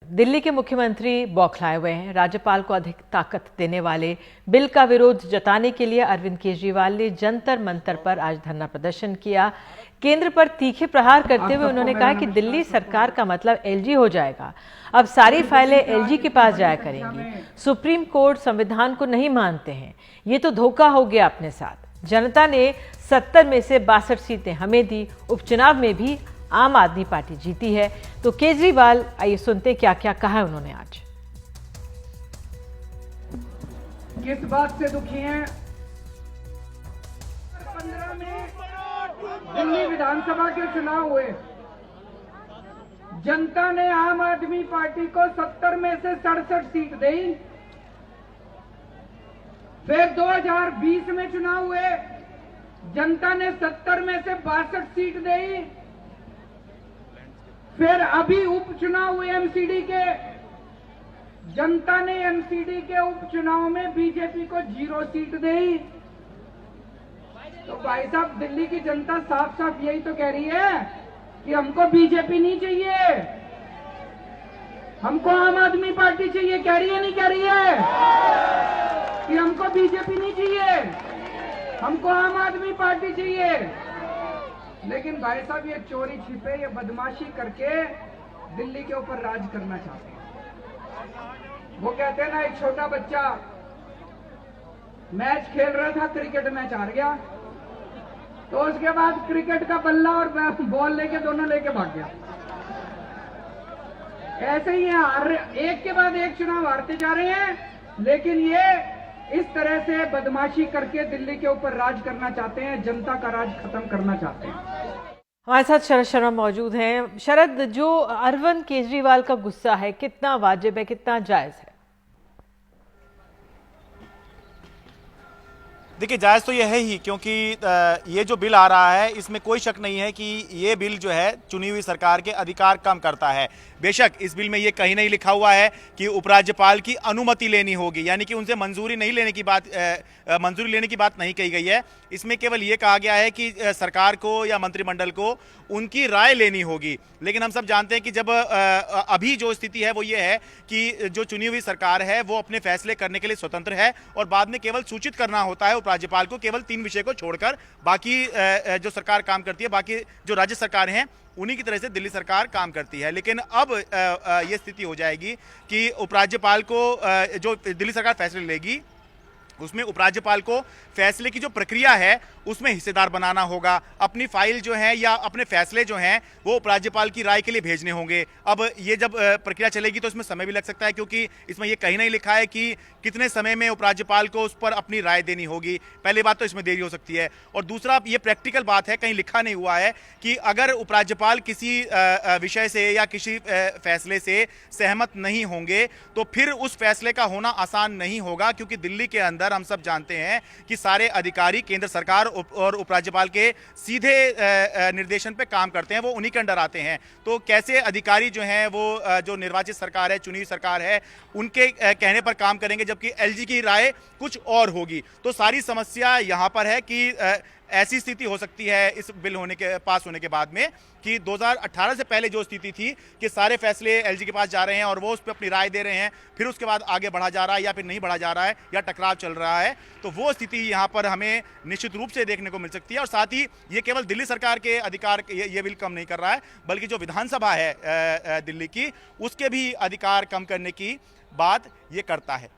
दिल्ली के मुख्यमंत्री बौखलाए हुए हैं। राज्यपाल को अधिक ताकत देने वाले बिल का विरोध जताने के लिए अरविंद केजरीवाल ने जंतर मंतर पर आज धरना प्रदर्शन किया। केंद्र पर तीखे प्रहार करते हुए उन्होंने कहा कि दिल्ली सरकार का मतलब एलजी हो जाएगा। अब सारी फाइलें एलजी के पास जाया करेंगी। सुप्रीम कोर्ट संविधान को नहीं मानते हैं। ये तो धोखा हो गया अपने साथ। जनता ने 70 में से 62 सीटें हमें दी। उपचुनाव में भी आम आदमी पार्टी जीती है। तो केजरीवाल, आइए सुनते क्या क्या कहा है उन्होंने आज। किस बात से दुखी हैं? 15 में दिल्ली विधानसभा के चुनाव हुए। जनता ने आम आदमी पार्टी को 70 में से 67 सीट दी। फिर 2020 में चुनाव हुए, जनता ने 70 में से 62 सीट दी। फिर अभी उपचुनाव हुए एमसीडी के, जनता ने एमसीडी के उपचुनाव में बीजेपी को 0 सीट दी। तो भाई साहब, दिल्ली की जनता साफ साफ यही तो कह रही है कि हमको बीजेपी नहीं चाहिए, हमको आम आदमी पार्टी चाहिए। कह रही है नहीं कह रही है कि हमको बीजेपी नहीं चाहिए, हमको आम आदमी पार्टी चाहिए। लेकिन भाई साहब, ये चोरी छिपे, ये बदमाशी करके दिल्ली के ऊपर राज करना चाहते हैं। वो कहते हैं ना, एक छोटा बच्चा मैच खेल रहा था, क्रिकेट मैच हार गया, तो उसके बाद क्रिकेट का बल्ला और बॉल लेके दोनों लेके भाग गया। ऐसे ही एक के बाद एक चुनाव हारते जा रहे हैं, लेकिन ये इस तरह से बदमाशी करके दिल्ली के ऊपर राज करना चाहते हैं, जनता का राज खत्म करना चाहते हैं। हमारे साथ शरद शर्मा मौजूद हैं। शरद, जो अरविंद केजरीवाल का गुस्सा है, कितना वाजिब है, कितना जायज है? देखिए, जायज़ तो यह है ही, क्योंकि ये जो बिल आ रहा है इसमें कोई शक नहीं है कि ये बिल जो है चुनी हुई सरकार के अधिकार कम करता है। बेशक इस बिल में ये कहीं नहीं लिखा हुआ है कि उपराज्यपाल की अनुमति लेनी होगी, यानी कि उनसे मंजूरी लेने की बात नहीं कही गई है। इसमें केवल ये कहा गया है कि सरकार को या मंत्रिमंडल को उनकी राय लेनी होगी। लेकिन हम सब जानते हैं कि जब अभी जो स्थिति है वो ये है कि जो चुनी हुई सरकार है वो अपने फैसले करने के लिए स्वतंत्र है और बाद में केवल सूचित करना होता है उपराज्यपाल को, केवल 3 विषय को छोड़कर। बाकी जो सरकार काम करती है, बाकी जो राज्य सरकार हैं उन्हीं की तरह से दिल्ली सरकार काम करती है। लेकिन अब ये स्थिति हो जाएगी कि उपराज्यपाल को जो दिल्ली सरकार फैसले लेगी उसमें उपराज्यपाल को फैसले की जो प्रक्रिया है उसमें हिस्सेदार बनाना होगा। अपनी फाइल जो है या अपने फैसले जो हैं वो उपराज्यपाल की राय के लिए भेजने होंगे। अब ये जब प्रक्रिया चलेगी तो इसमें समय भी लग सकता है, क्योंकि इसमें ये कहीं नहीं लिखा है कि कितने समय में उपराज्यपाल को उस पर अपनी राय देनी होगी। पहली बात तो इसमें देरी हो सकती है, और दूसरा ये प्रैक्टिकल बात है, कहीं लिखा नहीं हुआ है कि अगर उपराज्यपाल किसी विषय से या किसी फैसले से सहमत नहीं होंगे तो फिर उस फैसले का होना आसान नहीं होगा, क्योंकि दिल्ली के अंदर हम सब जानते हैं कि सारे अधिकारी केंद्र सरकार और उपराज्यपाल के सीधे निर्देशन पे काम करते हैं, वो उन्हीं के अंडर आते हैं। तो कैसे अधिकारी जो हैं वो जो निर्वाचित सरकार है, चुनी हुई सरकार है, उनके कहने पर काम करेंगे, जबकि एलजी की राय कुछ और होगी। तो सारी समस्या यहाँ पर है कि ऐसी स्थिति हो सकती है इस बिल पास होने के बाद में कि 2018 से पहले जो स्थिति थी कि सारे फैसले एलजी के पास जा रहे हैं और वो उस पर अपनी राय दे रहे हैं, फिर उसके बाद आगे बढ़ा जा रहा है या फिर नहीं बढ़ा जा रहा है या टकराव चल रहा है, तो वो स्थिति यहाँ पर हमें निश्चित रूप से देखने को मिल सकती है। और साथ ही ये केवल दिल्ली सरकार के अधिकार ये बिल कम नहीं कर रहा है, बल्कि जो विधानसभा है दिल्ली की, उसके भी अधिकार कम करने की बात ये करता है।